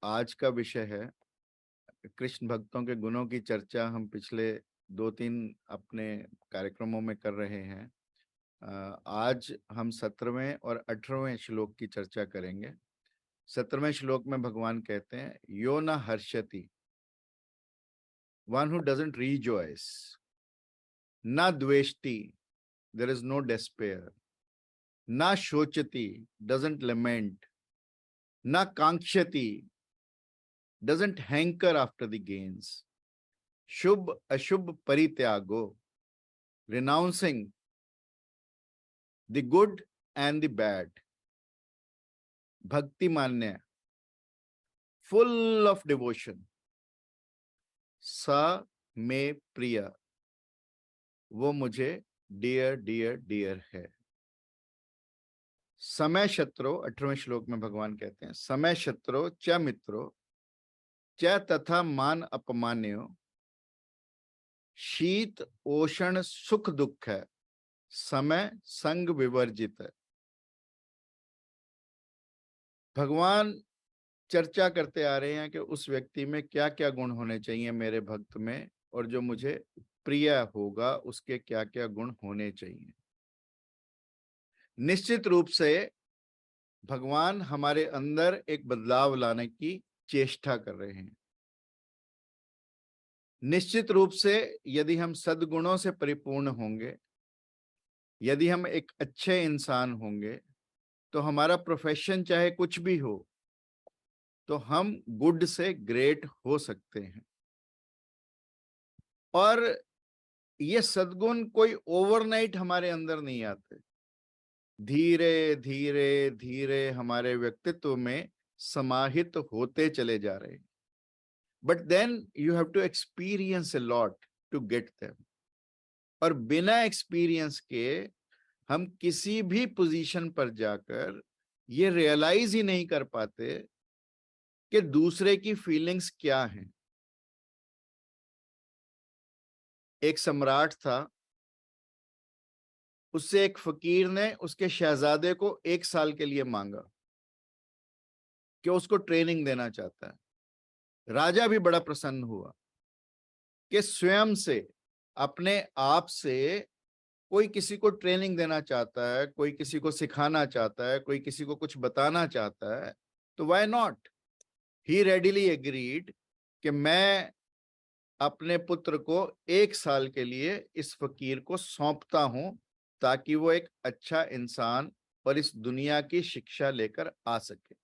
आज का विषय है कृष्ण भक्तों के गुणों की चर्चा। हम पिछले 2-3 अपने कार्यक्रमों में कर रहे हैं। आज हम 17वें और 18वें श्लोक की चर्चा करेंगे। 17वें श्लोक में भगवान कहते हैं, यो न हर्षति, वन हु डजंट रिजॉयस, न द्वेष्टि, देयर इज नो despair, न शोचति, डजंट lament, न कांक्षति, doesn't hanker after the gains, शुभ अशुभ परित्यागो, renouncing the good and the bad, भक्ति मान्य, full of devotion, सा में प्रिय, वो मुझे डियर डियर डियर है। समय शत्रु, 18वें श्लोक में भगवान कहते हैं, समय शत्रु च मित्रो च तथा मान अपमान्यो, शीत ओषण सुख दुख है, समय संग विवर्जित है। भगवान चर्चा करते आ रहे हैं कि उस व्यक्ति में क्या क्या गुण होने चाहिए मेरे भक्त में, और जो मुझे प्रिय होगा उसके क्या क्या गुण होने चाहिए। निश्चित रूप से भगवान हमारे अंदर एक बदलाव लाने की चेष्टा कर रहे हैं। निश्चित रूप से यदि हम सद्गुणों से परिपूर्ण होंगे, यदि हम एक अच्छे इंसान होंगे, तो हमारा प्रोफेशन चाहे कुछ भी हो, तो हम गुड से ग्रेट हो सकते हैं। और ये सद्गुण कोई ओवरनाइट हमारे अंदर नहीं आते, धीरे धीरे धीरे हमारे व्यक्तित्व में समाहित होते चले जा रहे हैं। But then you have to experience a lot to get them. और बिना एक्सपीरियंस के हम किसी भी पोजीशन पर जाकर ये रियलाइज ही नहीं कर पाते कि दूसरे की फीलिंग्स क्या हैं। एक सम्राट था, उससे एक फकीर ने उसके शहजादे को 1 साल के लिए मांगा कि उसको ट्रेनिंग देना चाहता है। राजा भी बड़ा प्रसन्न हुआ कि स्वयं से, अपने आप से कोई किसी को ट्रेनिंग देना चाहता है, कोई किसी को सिखाना चाहता है, कोई किसी को कुछ बताना चाहता है, तो why not. He readily agreed कि मैं अपने पुत्र को 1 साल के लिए इस फकीर को सौंपता हूं, ताकि वो एक अच्छा इंसान और इस दुनिया की शिक्षा लेकर आ सके।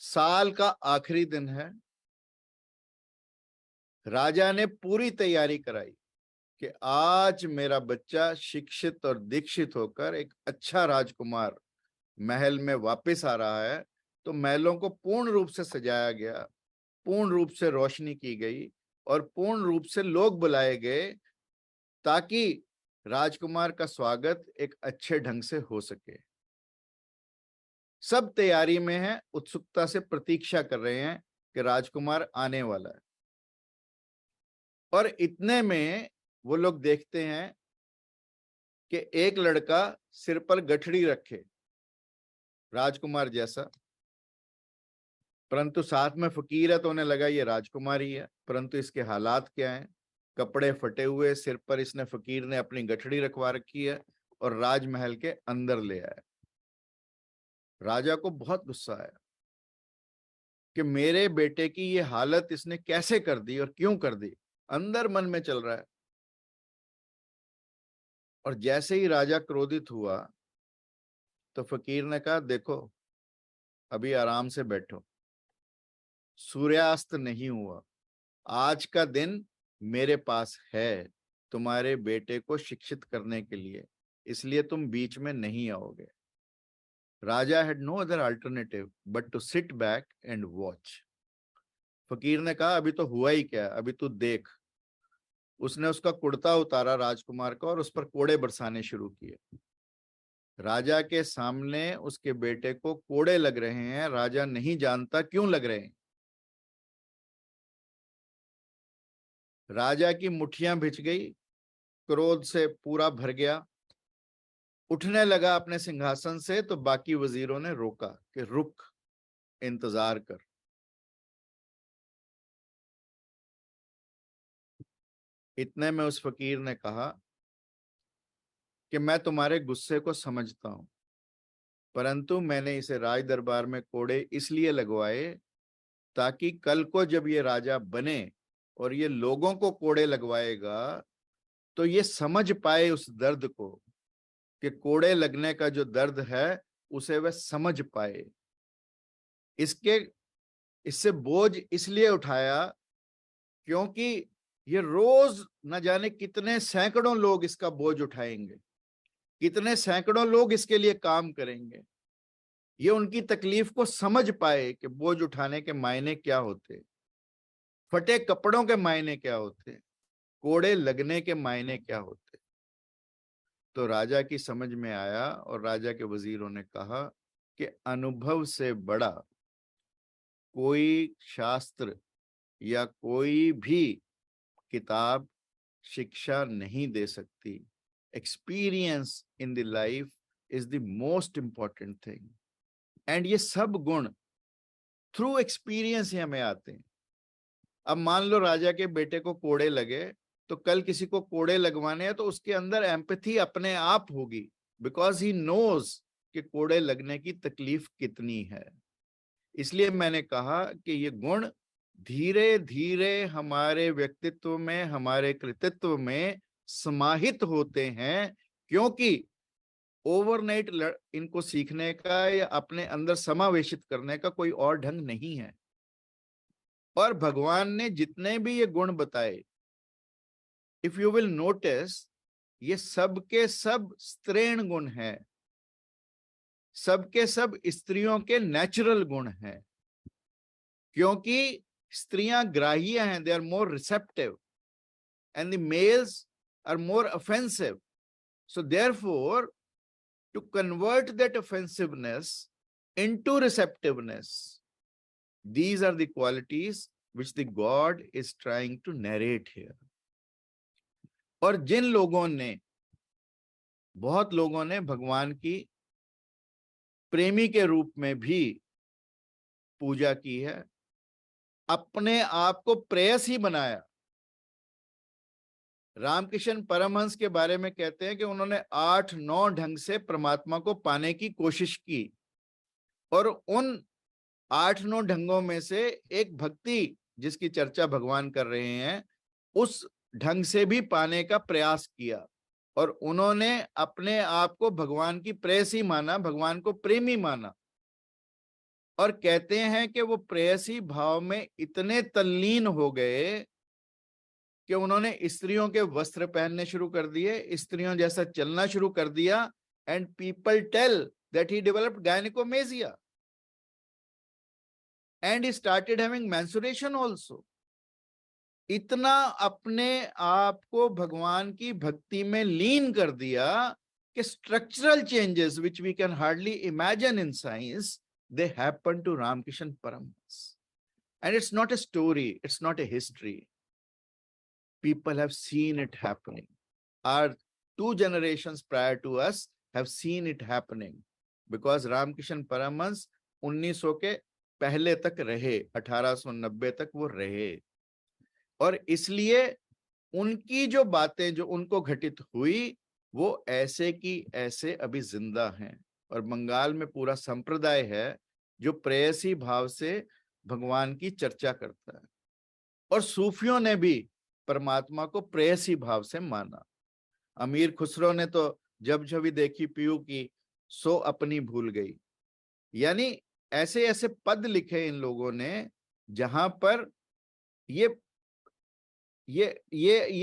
साल का आखिरी दिन है, राजा ने पूरी तैयारी कराई कि आज मेरा बच्चा शिक्षित और दीक्षित होकर एक अच्छा राजकुमार महल में वापस आ रहा है। तो महलों को पूर्ण रूप से सजाया गया, पूर्ण रूप से रोशनी की गई और पूर्ण रूप से लोग बुलाए गए, ताकि राजकुमार का स्वागत एक अच्छे ढंग से हो सके। सब तैयारी में हैं, उत्सुकता से प्रतीक्षा कर रहे हैं कि राजकुमार आने वाला है। और इतने में वो लोग देखते हैं कि एक लड़का सिर पर गठड़ी रखे, राजकुमार जैसा, परंतु साथ में फकीर है तो उन्हें लगा ये राजकुमार ही है। परंतु इसके हालात क्या हैं? कपड़े फटे हुए, सिर पर इसने, फकीर ने अपनी गठड़ी रखवा रखी है और राजमहल के अंदर ले आया। राजा को बहुत गुस्सा आया कि मेरे बेटे की ये हालत इसने कैसे कर दी और क्यों कर दी। अंदर मन में चल रहा है। और जैसे ही राजा क्रोधित हुआ तो फकीर ने कहा, देखो अभी आराम से बैठो, सूर्यास्त नहीं हुआ, आज का दिन मेरे पास है तुम्हारे बेटे को शिक्षित करने के लिए, इसलिए तुम बीच में नहीं आओगे। Raja had no other alternative but to sit back and watch. फकीर ने कहा, अभी तो हुआ ही क्या, अभी तू देख। उसने उसका कुर्ता उतारा राजकुमार का और उस पर कोड़े बरसाने शुरू किए। राजा के सामने उसके बेटे को कोड़े लग रहे हैं, राजा नहीं जानता क्यों लग रहे हैं। राजा की मुट्ठियां भिज गई, क्रोध से पूरा भर गया, उठने लगा अपने सिंहासन से। तो बाकी वजीरों ने रोका कि रुक, इंतजार कर। इतने में उस फकीर ने कहा कि मैं तुम्हारे गुस्से को समझता हूं, परंतु मैंने इसे राज दरबार में कोड़े इसलिए लगवाए ताकि कल को जब ये राजा बने और ये लोगों को कोड़े लगवाएगा तो ये समझ पाए उस दर्द को, कि कोड़े लगने का जो दर्द है उसे वह समझ पाए। इसके इससे बोझ इसलिए उठाया क्योंकि ये रोज न जाने कितने सैकड़ों लोग इसका बोझ उठाएंगे, कितने सैकड़ों लोग इसके लिए काम करेंगे। ये उनकी तकलीफ को समझ पाए कि बोझ उठाने के मायने क्या होते, फटे कपड़ों के मायने क्या होते, कोड़े लगने के मायने क्या होते। तो राजा की समझ में आया और राजा के वजीरों ने कहा कि अनुभव से बड़ा कोई शास्त्र या कोई भी किताब शिक्षा नहीं दे सकती। Experience in the life is the most important thing. And ये सब गुण थ्रू एक्सपीरियंस ही हमें आते हैं। अब मान लो राजा के बेटे को कोड़े लगे, तो कल किसी को कोड़े लगवाने हैं तो उसके अंदर एम्पैथी अपने आप होगी, बिकॉज ही नोज कि कोड़े लगने की तकलीफ कितनी है। इसलिए मैंने कहा कि ये गुण धीरे धीरे हमारे व्यक्तित्व में, हमारे कृतित्व में समाहित होते हैं, क्योंकि ओवरनाइट इनको सीखने का या अपने अंदर समावेशित करने का कोई और ढंग नहीं है। और भगवान ने जितने भी ये गुण बताए, इफ यू विल नोटिस, ये सब के सब स्त्रीण गुण हैं, सबके सब स्त्रियों के नेचुरल गुण हैं, क्योंकि स्त्रियां ग्राह्य हैं, they are more receptive and the males are more offensive. So therefore to convert that offensiveness into receptiveness, these are the qualities which the God is trying to narrate here. और जिन लोगों ने, बहुत लोगों ने भगवान की प्रेमी के रूप में भी पूजा की है, अपने आप को प्रेयसी बनाया। रामकृष्ण परमहंस के बारे में कहते हैं कि उन्होंने 8-9 ढंग से परमात्मा को पाने की कोशिश की, और उन 8-9 ढंगों में से एक भक्ति जिसकी चर्चा भगवान कर रहे हैं, उस ढंग से भी पाने का प्रयास किया। और उन्होंने अपने आप को भगवान की प्रेयसी माना, भगवान को प्रेमी माना। और कहते हैं कि वो प्रेयसी भाव में इतने तल्लीन हो गए कि उन्होंने स्त्रियों के वस्त्र पहनने शुरू कर दिए, स्त्रियों जैसा चलना शुरू कर दिया। And people tell that he developed gynaecomastia and he started having menstruation also. इतना अपने आप को भगवान की भक्ति में लीन कर दिया कि structural changes which we can hardly imagine in science, they happen to Ramakrishna Paramahansa. And it's not a story, it's not a history. People have seen it happening. Our 2 generations prior to us have seen it happening, because Ramakrishna Paramahansa 1900 के पहले तक रहे, 1890 तक वो रहे। और इसलिए उनकी जो बातें जो उनको घटित हुई, वो ऐसे की ऐसे अभी जिंदा हैं। और बंगाल में पूरा संप्रदाय है जो प्रेयसी भाव से भगवान की चर्चा करता है। और सूफियों ने भी परमात्मा को प्रेयसी भाव से माना। अमीर खुसरो ने तो जब छवि देखी पीयू की, सो अपनी भूल गई। यानी ऐसे ऐसे पद लिखे इन लोगों ने जहां पर ये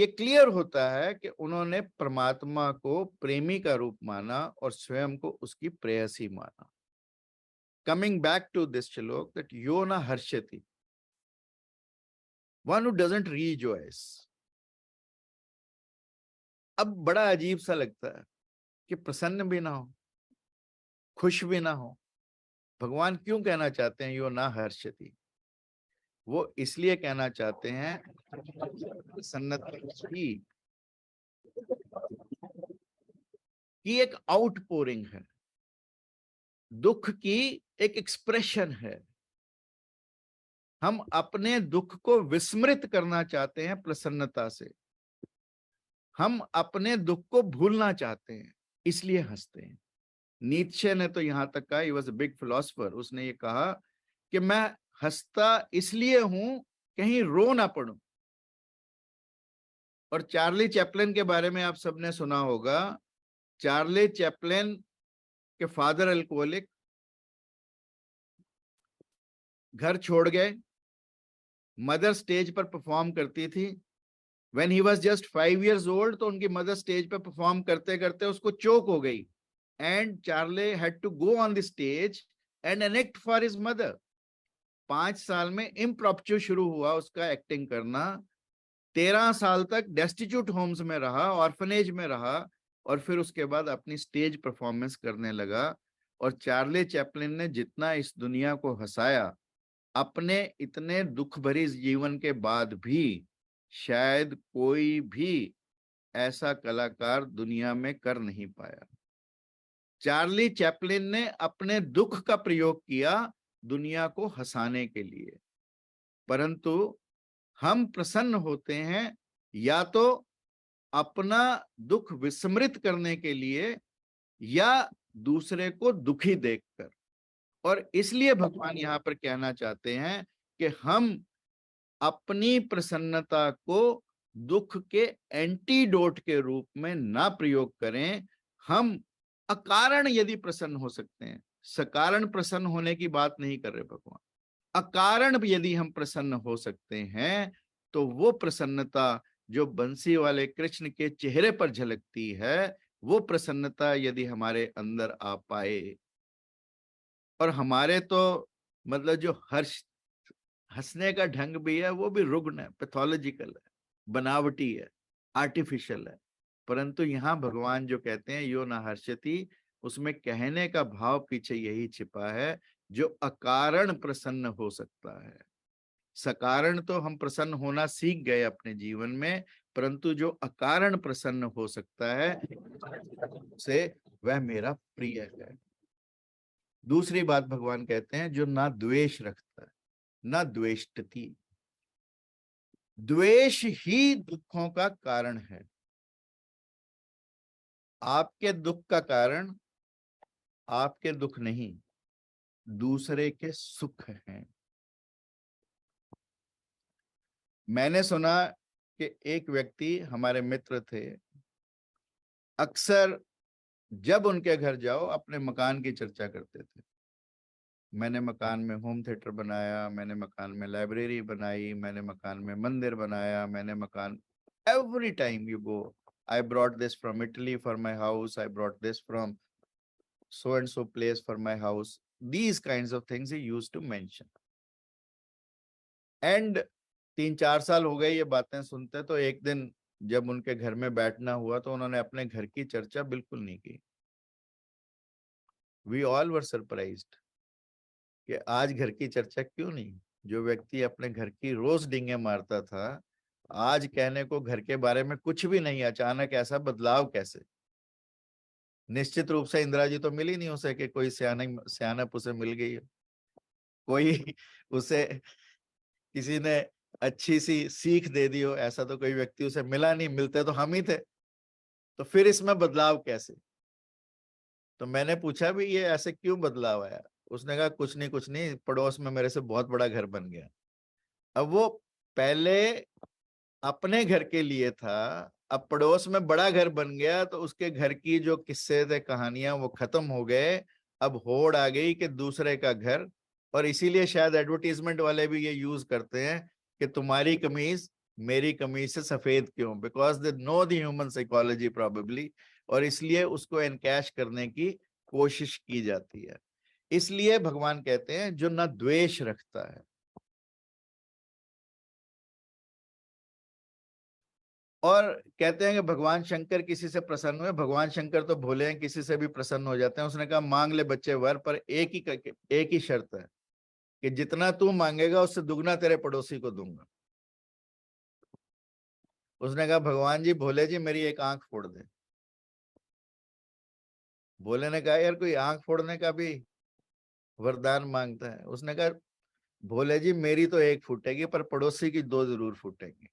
क्लियर होता है कि उन्होंने परमात्मा को प्रेमी का रूप माना और स्वयं को उसकी प्रेयसी माना। कमिंग बैक टू दिस श्लोक, दैट यो न हर्षति, वन हू डजंट रिजॉयस। अब बड़ा अजीब सा लगता है कि प्रसन्न भी ना हो, खुश भी ना हो। भगवान क्यों कहना चाहते हैं यो ना हर्षति? वो इसलिए कहना चाहते हैं प्रसन्नता की एक आउटपोरिंग है, दुख की एक एक्सप्रेशन है, हम अपने दुख को विस्मृत करना चाहते हैं प्रसन्नता से, हम अपने दुख को भूलना चाहते हैं, इसलिए हंसते हैं। नीत्शे ने तो यहां तक कहा, he was a big philosopher, उसने ये कहा कि मैं हंसता इसलिए हूं कहीं रो ना पड़ूं। और चार्ली चैपलिन के बारे में आप सबने सुना होगा। चार्ली चैपलिन के फादर अल्कोहलिक, घर छोड़ गए, मदर स्टेज पर परफॉर्म करती थी। When he was just 5 years old, तो उनकी मदर स्टेज पर परफॉर्म करते करते उसको चोक हो गई, and Charlie had to go on the stage and enact for his mother. 5 साल में इम्प्रॉम्प्चू शुरू हुआ उसका एक्टिंग करना। 13 साल तक डेस्टिट्यूट होम्स में रहा, ऑर्फनेज में रहा, और फिर उसके बाद अपनी स्टेज परफॉर्मेंस करने लगा। और चार्ली चैपलिन ने जितना इस दुनिया को हंसाया, अपने इतने दुख भरी जीवन के बाद भी शायद कोई भी ऐसा कलाकार दुनिया में कर नहीं पाया। चार्ली चैपलिन ने अपने दुख का प्रयोग किया दुनिया को हंसाने के लिए। परंतु हम प्रसन्न होते हैं या तो अपना दुख विस्मृत करने के लिए, या दूसरे को दुखी देखकर। और इसलिए भगवान यहां पर कहना चाहते हैं कि हम अपनी प्रसन्नता को दुख के एंटीडोट के रूप में ना प्रयोग करें। हम अकारण यदि प्रसन्न हो सकते हैं, सकारण प्रसन्न होने की बात नहीं कर रहे भगवान, अकारण यदि हम प्रसन्न हो सकते हैं, तो वो प्रसन्नता जो बंसी वाले कृष्ण के चेहरे पर झलकती है, वो प्रसन्नता यदि हमारे अंदर आ पाए। और हमारे तो मतलब जो हर्ष, हंसने का ढंग भी है, वो भी रुग्ण है, पैथोलॉजिकल है, बनावटी है, आर्टिफिशियल है। परंतु यहाँ भगवान जो कहते हैं यो न हर्षति, उसमें कहने का भाव पीछे यही छिपा है, जो अकारण प्रसन्न हो सकता है। सकारण तो हम प्रसन्न होना सीख गए अपने जीवन में, परंतु जो अकारण प्रसन्न हो सकता है से वह मेरा प्रिय है। दूसरी बात भगवान कहते हैं, जो ना द्वेष रखता है, ना द्वेष्टति। द्वेष ही दुखों का कारण है। आपके दुख का कारण आपके दुख नहीं, दूसरे के सुख हैं। मैंने सुना कि एक व्यक्ति, हमारे मित्र थे, अक्सर जब उनके घर जाओ अपने मकान की चर्चा करते थे। मैंने मकान में होम थिएटर बनाया, मैंने मकान में लाइब्रेरी बनाई, मैंने मकान में मंदिर बनाया, मैंने मकान, every time you go, I brought this from Italy for my house, I brought this from so and so place for my house. These kinds of things he used to mention. And 3-4 साल हो गए ये बातें सुनते, तो एक दिन जब उनके घर में बैठना हुआ तो उन्होंने अपने घर की चर्चा बिल्कुल नहीं की। We all were surprised कि आज घर की चर्चा क्यों नहीं। जो व्यक्ति अपने घर की रोज डींगे मारता था, आज कहने को घर के बारे में कुछ भी नहीं, अचानक ऐसा बदलाव कैसे। निश्चित रूप से इंदिरा जी तो मिली नहीं उसे कि कोई सियानप उसे मिल गई हो, कोई उसे किसी ने अच्छी सी सीख दे दी हो, ऐसा तो कोई व्यक्ति उसे मिला नहीं, मिलते तो हम ही थे। तो फिर इसमें बदलाव कैसे। तो मैंने पूछा भी ये ऐसे क्यों बदलाव आया। उसने कहा कुछ नहीं, पड़ोस में मेरे से बहुत बड़ा घर बन गया। अब वो पहले अपने घर के लिए था, अब पड़ोस में बड़ा घर बन गया, तो उसके घर की जो किस्से थे, कहानियां, वो खत्म हो गए। अब होड़ आ गई कि दूसरे का घर। और इसीलिए शायद एडवर्टीजमेंट वाले भी ये यूज करते हैं कि तुम्हारी कमीज मेरी कमीज से सफेद क्यों, because they know the human psychology probably, और इसलिए उसको एनकैश करने की कोशिश की जाती है। इसलिए भगवान कहते हैं जो ना द्वेष रखता है। और कहते हैं कि भगवान शंकर किसी से प्रसन्न हुए, भगवान शंकर तो भोले हैं, किसी से भी प्रसन्न हो जाते हैं। उसने कहा मांग ले बच्चे वर, पर एक ही शर्त है कि जितना तू मांगेगा उससे दुगना तेरे पड़ोसी को दूंगा। उसने कहा भगवान जी, भोले जी मेरी एक आंख फोड़ दे। भोले ने कहा यार कोई आंख फोड़ने का भी वरदान मांगता है। उसने कहा भोले जी मेरी तो एक फूटेगी पर पड़ोसी की दो जरूर फूटेगी।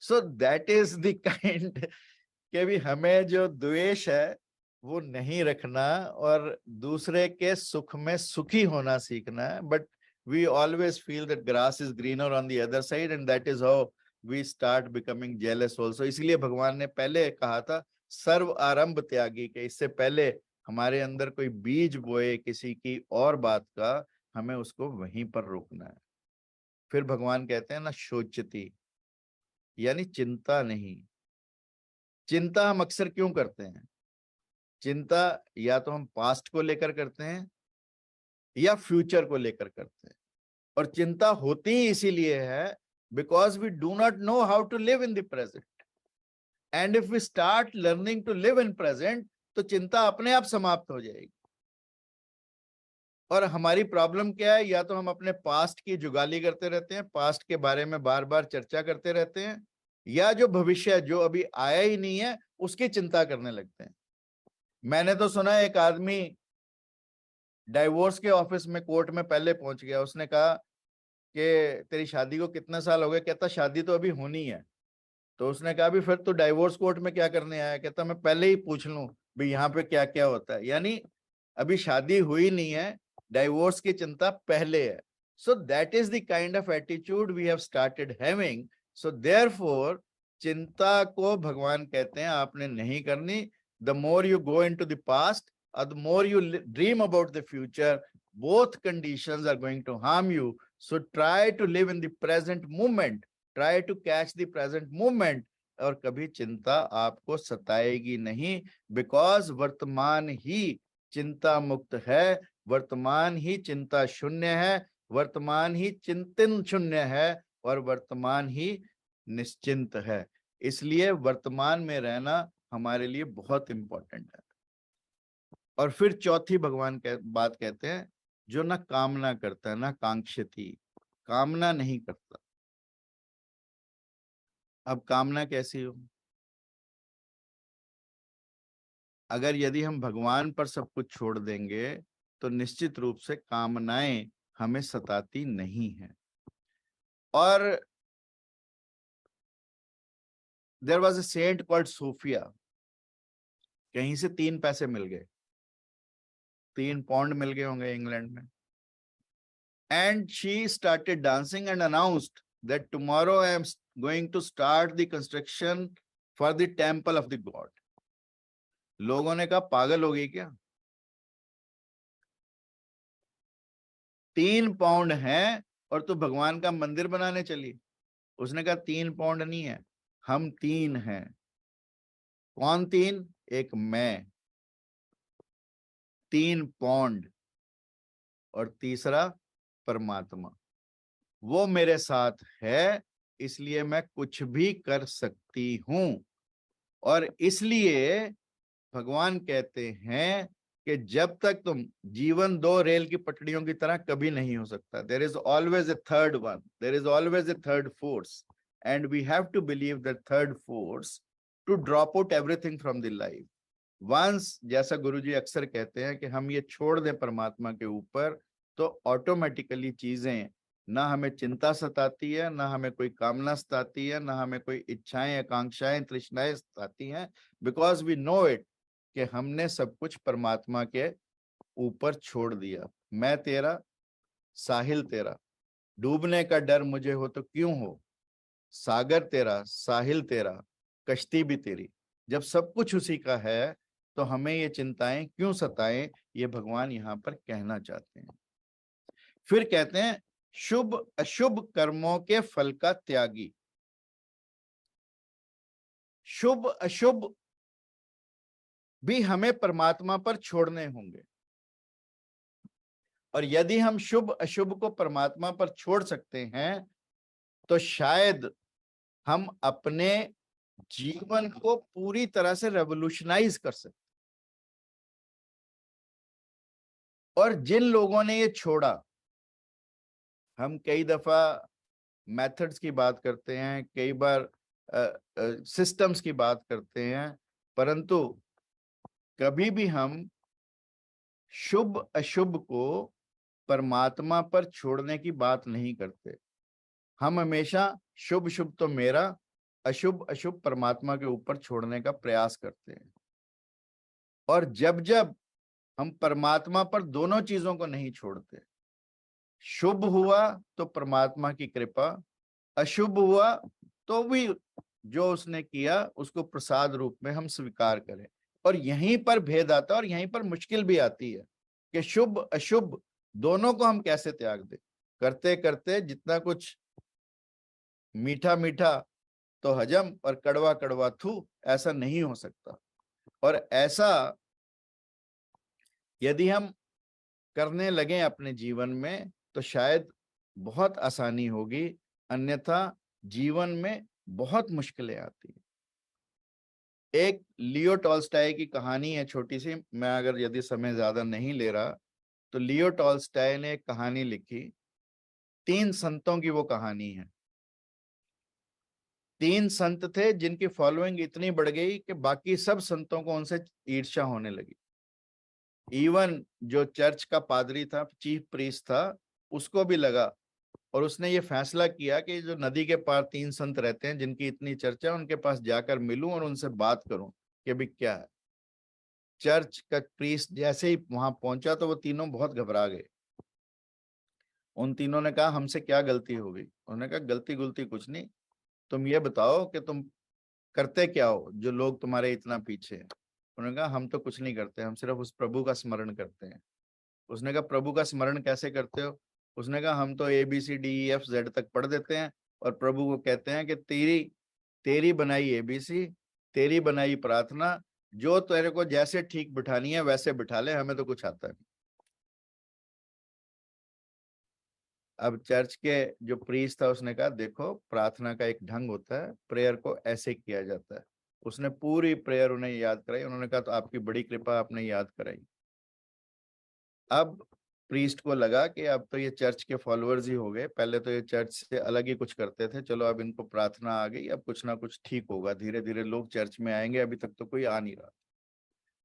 So that is the kind कि भी हमें जो द्वेष है वो नहीं रखना और दूसरे के सुख में सुखी होना सीखना है। But we always feel that grass is greener on the other side and that is how we start becoming jealous also. इसलिए भगवान ने पहले कहा था सर्व आरंभ त्यागी, के इससे पहले हमारे अंदर कोई बीज बोए किसी की और बात का, हमें उसको वहीं पर रोकना है। फिर भगवान कहते हैं ना शोचती, यानी चिंता नहीं। चिंता हम अक्सर क्यों करते हैं? चिंता या तो हम पास्ट को लेकर करते हैं या फ्यूचर को लेकर करते हैं। और चिंता होती ही इसीलिए है because we do not know how to live in the present. And if we start learning to live in present तो चिंता अपने आप समाप्त हो जाएगी। और हमारी प्रॉब्लम क्या है? या तो हम अपने पास्ट की जुगाली करते रहते हैं, पास्ट के बारे में बार बार चर्चा करते रहते हैं, या जो भविष्य जो अभी आया ही नहीं है उसकी चिंता करने लगते हैं। मैंने तो सुना एक आदमी डाइवोर्स के ऑफिस में कोर्ट में पहले पहुंच गया। उसने कहा कि तेरी शादी को कितने साल हो गए? कहता शादी तो अभी होनी है। तो उसने कहा भी फिर तो डाइवोर्स कोर्ट में क्या करने आया? कहता मैं पहले ही पूछ लूं भी यहाँ पे क्या क्या होता है। यानी अभी शादी हुई नहीं है, डाइवोर्स की चिंता पहले है। So that is the kind of attitude we have started having. So therefore चिंता को भगवान कहते हैं आपने नहीं करनी। The more you go into the past or the more you dream about the future, both conditions are going to harm you. So try to live in the present moment, try to catch the present moment, और कभी चिंता आपको सताएगी नहीं, because वर्तमान ही चिंता मुक्त है, वर्तमान ही चिंता शून्य है, वर्तमान ही चिंतन शून्य है, और वर्तमान ही निश्चिंत है। इसलिए वर्तमान में रहना हमारे लिए बहुत इंपॉर्टेंट है। और फिर चौथी भगवान बात कहते हैं, जो ना कामना करता है, ना कांक्षती, कामना नहीं करता। अब कामना कैसी हो? अगर यदि हम भगवान पर सब कुछ छोड़ देंगे तो निश्चित रूप से कामनाएं हमें सताती नहीं है। और there was a saint called Sophia. कहीं से 3 पैसे मिल गए, 3 पाउंड मिल गए होंगे इंग्लैंड में। And she started dancing and announced that tomorrow I am going to start the construction for the temple of the god. लोगों ने कहा पागल हो गई क्या? 3 पाउंड है और तू भगवान का मंदिर बनाने चली? उसने कहा 3 पाउंड नहीं है, हम 3 हैं। कौन 3? एक मैं, 3 पाउंड, और तीसरा परमात्मा। वो मेरे साथ है, इसलिए मैं कुछ भी कर सकती हूं। और इसलिए भगवान कहते हैं कि जब तक तुम, जीवन 2 रेल की पटरियों की तरह कभी नहीं हो सकता। There is always a third one, there is always a third force, and we have to believe that third force to drop out everything from the life. Once, जैसा गुरुजी अक्सर कहते हैं कि हम ये छोड़ दें परमात्मा के ऊपर, तो ऑटोमेटिकली चीजें, ना हमें चिंता सताती है, ना हमें कोई कामना सताती है, ना हमें कोई इच्छाएं, आकांक्षाएं, तृष्णाएं सताती हैं, बिकॉज वी नो इट कि हमने सब कुछ परमात्मा के ऊपर छोड़ दिया। मैं तेरा, साहिल तेरा, डूबने का डर मुझे हो तो क्यों हो, सागर तेरा, साहिल तेरा, कश्ती भी तेरी। जब सब कुछ उसी का है तो हमें ये चिंताएं क्यों सताएं, ये भगवान यहाँ पर कहना चाहते हैं। फिर कहते हैं शुभ अशुभ कर्मों के फल का त्यागी। शुभ अशुभ भी हमें परमात्मा पर छोड़ने होंगे। और यदि हम शुभ अशुभ को परमात्मा पर छोड़ सकते हैं तो शायद हम अपने जीवन को पूरी तरह से रेवोल्यूशनाइज कर सकते। और जिन लोगों ने ये छोड़ा, हम कई दफा मेथड्स की बात करते हैं, कई बार सिस्टम्स की बात करते हैं, परंतु कभी भी हम शुभ अशुभ को परमात्मा पर छोड़ने की बात नहीं करते। हम हमेशा शुभ शुभ तो मेरा, अशुभ अशुभ परमात्मा के ऊपर छोड़ने का प्रयास करते हैं। और जब जब हम परमात्मा पर दोनों चीजों को नहीं छोड़ते, शुभ हुआ तो परमात्मा की कृपा, अशुभ हुआ तो भी जो उसने किया उसको प्रसाद रूप में हम स्वीकार करें। और यहीं पर भेद आता है और यहीं पर मुश्किल भी आती है कि शुभ अशुभ दोनों को हम कैसे त्याग दें। करते करते जितना कुछ मीठा मीठा तो हजम और कड़वा कड़वा थू, ऐसा नहीं हो सकता। और ऐसा यदि हम करने लगे अपने जीवन में तो शायद बहुत आसानी होगी, अन्यथा जीवन में बहुत मुश्किलें आती है। एक लियो टॉल्स्टॉय की कहानी है छोटी सी, मैं अगर यदि समय ज्यादा नहीं ले रहा तो लियो टॉल्स्टॉय ने एक कहानी लिखी, 3 संतों की वो कहानी है। 3 संत थे जिनकी फॉलोइंग इतनी बढ़ गई कि बाकी सब संतों को उनसे ईर्ष्या होने लगी। इवन जो चर्च का पादरी था, चीफ प्रीस्ट था, उसको भी लगा और उसने ये फैसला किया कि जो नदी के पार 3 संत रहते हैं जिनकी इतनी चर्चा है, उनके पास जाकर मिलूं और उनसे बात करूं कि अभी क्या है। चर्च का प्रीस्ट जैसे ही वहां पहुंचा तो वो तीनों बहुत घबरा गए। उन तीनों ने कहा हमसे क्या गलती हो गई? उन्होंने कहा गलती गुलती कुछ नहीं, तुम ये बताओ कि तुम करते क्या हो जो लोग तुम्हारे इतना पीछे हैं। उन्होंने कहा हम तो कुछ नहीं करते, हम सिर्फ उस प्रभु का स्मरण करते हैं। उसने कहा प्रभु का स्मरण कैसे करते हो? उसने कहा हम तो ABCDEFZ तक पढ़ देते हैं और प्रभु को कहते हैं कि तेरी तेरी बनाई ABC, तेरी बनाई प्रार्थना, जो तेरे को जैसे ठीक बिठानी है वैसे बिठा ले, हमें तो कुछ आता नहीं। अब चर्च के जो प्रीस्ट था उसने कहा देखो प्रार्थना का एक ढंग होता है, प्रेयर को ऐसे किया जाता है। उसने पूरी प्रेयर उन्हें याद कराई। उन्होंने कहा तो आपकी बड़ी कृपा, आपने याद कराई। अब प्रीस्ट को लगा कि अब तो ये चर्च के फॉलोअर्स ही हो गए, पहले तो ये चर्च से अलग ही कुछ करते थे, चलो अब इनको प्रार्थना आ गई, अब कुछ ना कुछ ठीक होगा, धीरे धीरे लोग चर्च में आएंगे, अभी तक तो कोई आ नहीं रहा।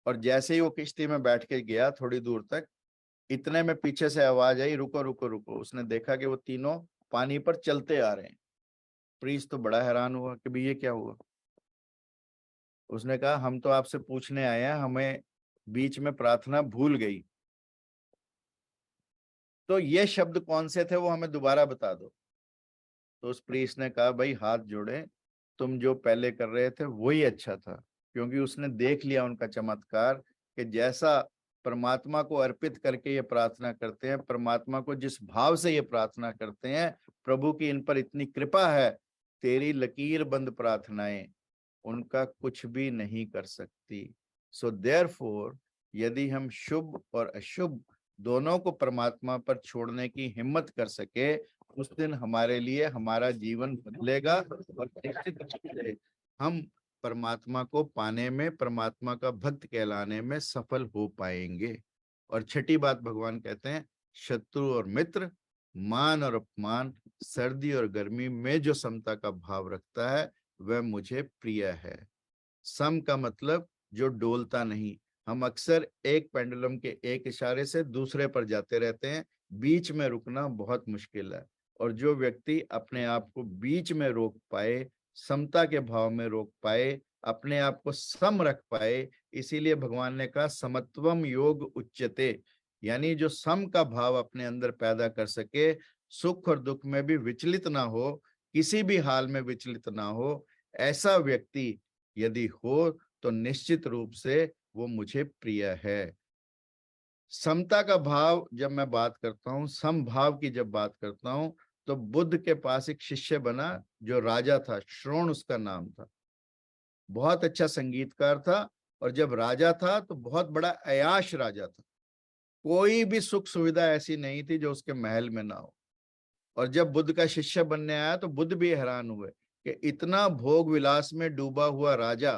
और जैसे ही वो किश्ती में बैठ के गया थोड़ी दूर तक, इतने में पीछे से आवाज आई रुको रुको रुको। उसने देखा कि वो तीनों पानी पर चलते आ रहे हैं। प्रीस्ट तो बड़ा हैरान हुआ कि भाई ये क्या हुआ। उसने कहा हम तो आपसे पूछने आए हैं, हमें बीच में प्रार्थना भूल गई, तो ये शब्द कौन से थे वो हमें दोबारा बता दो। तो उस प्रीस्ट ने कहा भाई हाथ जोड़े, तुम जो पहले कर रहे थे वही अच्छा था, क्योंकि उसने देख लिया उनका चमत्कार कि जैसा परमात्मा को अर्पित करके ये प्रार्थना करते हैं, परमात्मा को जिस भाव से ये प्रार्थना करते हैं, प्रभु की इन पर इतनी कृपा है, तेरी लकीर बंद प्रार्थनाएं उनका कुछ भी नहीं कर सकती। सो देयरफॉर यदि हम शुभ और अशुभ दोनों को परमात्मा पर छोड़ने की हिम्मत कर सके, उस दिन हमारे लिए हमारा जीवन बदलेगा और निश्चित रूप से हम परमात्मा को पाने में, परमात्मा का भक्त कहलाने में सफल हो पाएंगे। और छठी बात भगवान कहते हैं शत्रु और मित्र, मान और अपमान, सर्दी और गर्मी में जो समता का भाव रखता है वह मुझे प्रिय है। सम का मतलब जो डोलता नहीं। हम अक्सर एक पेंडुलम के एक इशारे से दूसरे पर जाते रहते हैं, बीच में रुकना बहुत मुश्किल है। और जो व्यक्ति अपने आप को बीच में रोक पाए, समता के भाव में रोक पाए, अपने आप को सम रख पाए, इसीलिए भगवान ने कहा समत्वम योग उच्यते, यानी जो सम का भाव अपने अंदर पैदा कर सके, सुख और दुख में भी विचलित ना हो, किसी भी हाल में विचलित ना हो, ऐसा व्यक्ति यदि हो तो निश्चित रूप से वो मुझे प्रिय है। समता का भाव जब मैं बात करता हूँ, समभाव की जब बात करता हूँ, तो बुद्ध के पास एक शिष्य बना जो राजा था, श्रोण उसका नाम था, बहुत अच्छा संगीतकार था। और जब राजा था तो बहुत बड़ा अयाश राजा था, कोई भी सुख सुविधा ऐसी नहीं थी जो उसके महल में ना हो। और जब बुद्ध का शिष्य बनने आया तो बुद्ध भी हैरान हुए कि इतना भोग विलास में डूबा हुआ राजा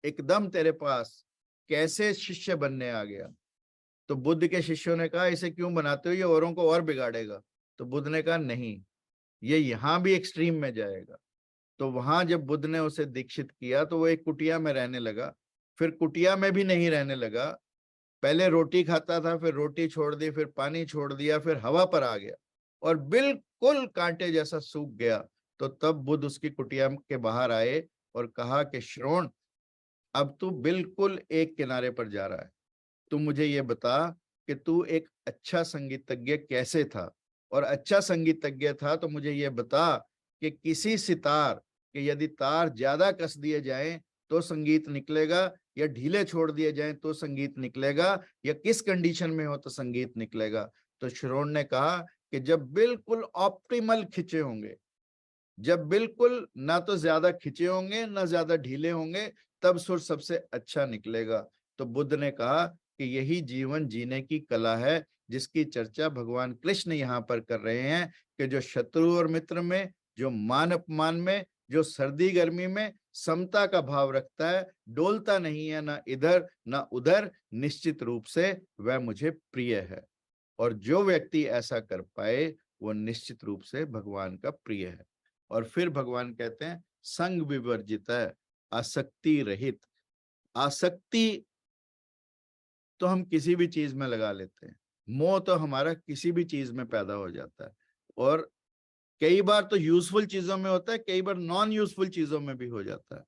एकदम तेरे पास कैसे शिष्य बनने आ गया। तो बुद्ध के शिष्यों ने कहा इसे क्यों बनाते हो, ये औरों को और बिगाड़ेगा। तो बुद्ध ने कहा नहीं, ये यहाँ भी एक्सट्रीम में जाएगा। तो वहां जब बुद्ध ने उसे दीक्षित किया तो वो एक कुटिया में रहने लगा, फिर कुटिया में भी नहीं रहने लगा, पहले रोटी खाता था, फिर रोटी छोड़ दी, फिर पानी छोड़ दिया, फिर हवा पर आ गया और बिल्कुल कांटे जैसा सूख गया। तो तब बुद्ध उसकी कुटिया के बाहर आए और कहा कि श्रोण, अब तू बिल्कुल एक किनारे पर जा रहा है। तू मुझे ये बता कि तू एक अच्छा संगीतज्ञ कैसे था, और अच्छा संगीतज्ञ था तो मुझे ये बता कि किसी सितार के यदि तार ज्यादा कस दिए जाएं तो संगीत निकलेगा, या ढीले छोड़ दिए जाएं तो संगीत निकलेगा, या किस कंडीशन में हो तो संगीत निकलेगा। तो श्रोण ने कहा कि जब बिल्कुल ऑप्टिमल खिंचे होंगे, जब बिल्कुल ना तो ज्यादा खिंचे होंगे ना ज्यादा ढीले होंगे, तब सुर सबसे अच्छा निकलेगा। तो बुद्ध ने कहा कि यही जीवन जीने की कला है, जिसकी चर्चा भगवान कृष्ण यहाँ पर कर रहे हैं, कि जो शत्रु और मित्र में, जो मान अपमान में, जो सर्दी गर्मी में समता का भाव रखता है, डोलता नहीं है ना इधर ना उधर, निश्चित रूप से वह मुझे प्रिय है। और जो व्यक्ति ऐसा कर पाए वो निश्चित रूप से भगवान का प्रिय है। और फिर भगवान कहते हैं संग विवर्जित है, आसक्ति रहित। आसक्ति तो हम किसी भी चीज में लगा लेते हैं, मोह तो हमारा किसी भी चीज में पैदा हो जाता है, और कई बार तो यूजफुल चीजों में होता है, कई बार नॉन यूजफुल चीजों में भी हो जाता है।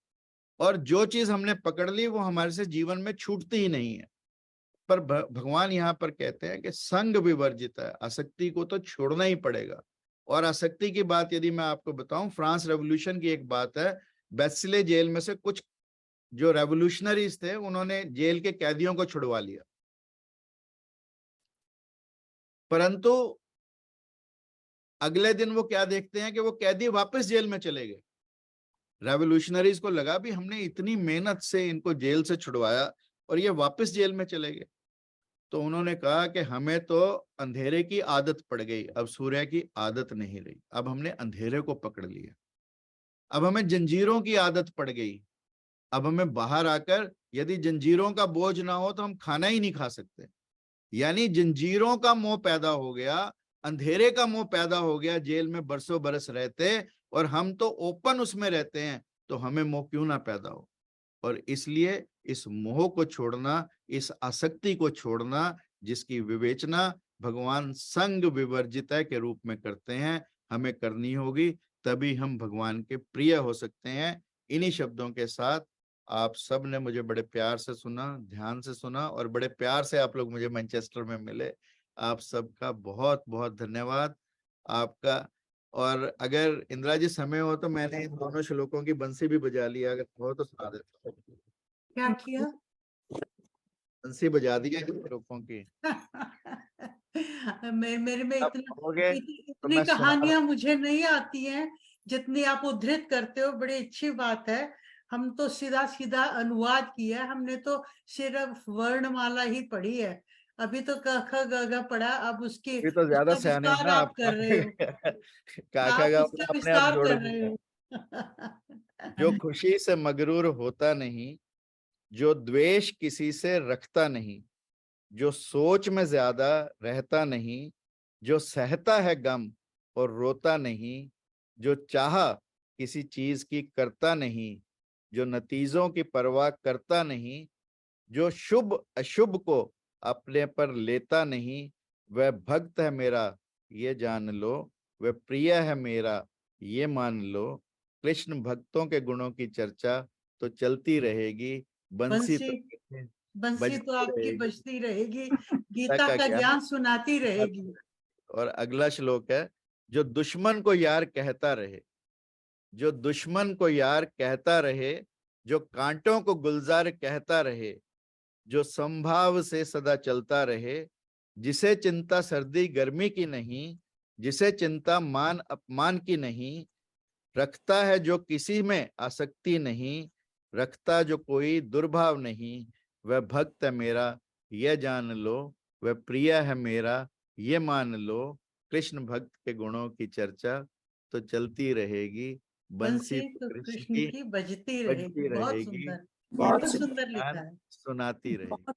और जो चीज हमने पकड़ ली वो हमारे से जीवन में छूटती ही नहीं है। पर भगवान यहाँ पर कहते हैं कि संग विवर्जित है, आसक्ति को तो छोड़ना ही पड़ेगा। और आसक्ति की बात यदि मैं आपको बताऊं, फ्रांस रेवोल्यूशन की एक बात है, बेसिले जेल में से कुछ जो रेवोल्यूशनरीज थे उन्होंने जेल के कैदियों को छुड़वा लिया, परंतु अगले दिन वो क्या देखते हैं कि वो कैदी वापस जेल में चले गए। रेवोल्यूशनरीज को लगा भी हमने इतनी मेहनत से इनको जेल से छुड़वाया और ये वापस जेल में चले गए। तो उन्होंने कहा कि हमें तो अंधेरे की आदत पड़ गई, अब सूर्य की आदत नहीं रही, अब हमने अंधेरे को पकड़ लिया। अब हमें जंजीरों की आदत पड़ गई, अब हमें बाहर आकर यदि जंजीरों का बोझ ना हो तो हम खाना ही नहीं खा सकते। यानी जंजीरों का मोह पैदा हो गया, अंधेरे का मोह पैदा हो गया, जेल में बरसों बरस रहते और हम तो ओपन उसमें रहते हैं, तो हमें मोह क्यों ना पैदा हो। और इसलिए इस मोह को छोड़ना, इस आसक्ति को छोड़ना, जिसकी विवेचना भगवान संग विवर्जिता के रूप में करते हैं, हमें करनी होगी, तभी हम भगवान के प्रिय हो सकते हैं। इन्हीं शब्दों के साथ आप सब ने मुझे बड़े प्यार से सुना, ध्यान से सुना, और बड़े प्यार से आप लोग मुझे मैनचेस्टर में मिले। आप सबका बहुत बहुत धन्यवाद आपका। और अगर इंदिरा जी समय हो तो मैंने इन दोनों श्लोकों की बंसी भी बजा ली, अगर हो तो सुना देता हूँ। क्या किया? बंसी बजा दी है श्लोकों की। मेरे में अब हो गए तो इतनी मैं सुना। कहानियां मुझे नहीं आती हैं जितनी आप उद्धृत करते हो। बड़ी अच्छी बात है। हम तो सीधा सीधा अनुवाद किया है, हमने तो सिर्फ वर्णमाला ही पढ़ी है। अभी तो क ख ग घ पढ़ा, अब उसकी ये तो ज्यादा उसका सियाने हैं विस्तार ना आप आप। कर रहे हो। काका आप का उसका अपने आप विस्तार जोड़ कर रहे दिया। हो। जो खुशी से मगरूर होता नहीं, जो द्वेष किसी से रखता नहीं, जो सोच में ज्यादा रहता नहीं, जो सहता है गम और रोता नहीं, जो चाह किसी चीज की करता नहीं, जो नतीजों की परवाह करता नहीं, जो शुभ अशुभ को अपने पर लेता नहीं, वह भक्त है मेरा ये जान लो, वह प्रिय है मेरा ये मान लो। कृष्ण भक्तों के गुणों की चर्चा तो चलती रहेगी, बंसी बंसी तो बंसी तो बजती आपकी रहेगी। बजती रहेगी, गीता गीता का का ज्ञान। ज्ञान सुनाती रहेगी। और अगला श्लोक है, जो दुश्मन को यार कहता रहे, जो दुश्मन को यार कहता रहे, जो कांटों को गुलजार कहता रहे, जो संभाव से सदा चलता रहे, जिसे चिंता सर्दी गर्मी की नहीं, जिसे चिंता मान अपमान की नहीं, रखता है जो किसी में आसक्ति नहीं, रखता जो कोई दुर्भाव नहीं, वह भक्त है मेरा यह जान लो, वह प्रिय है मेरा ये मान लो। कृष्ण भक्त के गुणों की चर्चा तो चलती रहेगी, बंसी बंसी तो तो कृष्ण कृष्ण की की बजती बजती रहेगी। बहुत रहेगी, सुंदर, और बहुत सुंदर लिखा ज्ञान है। सुनाती रहेगी।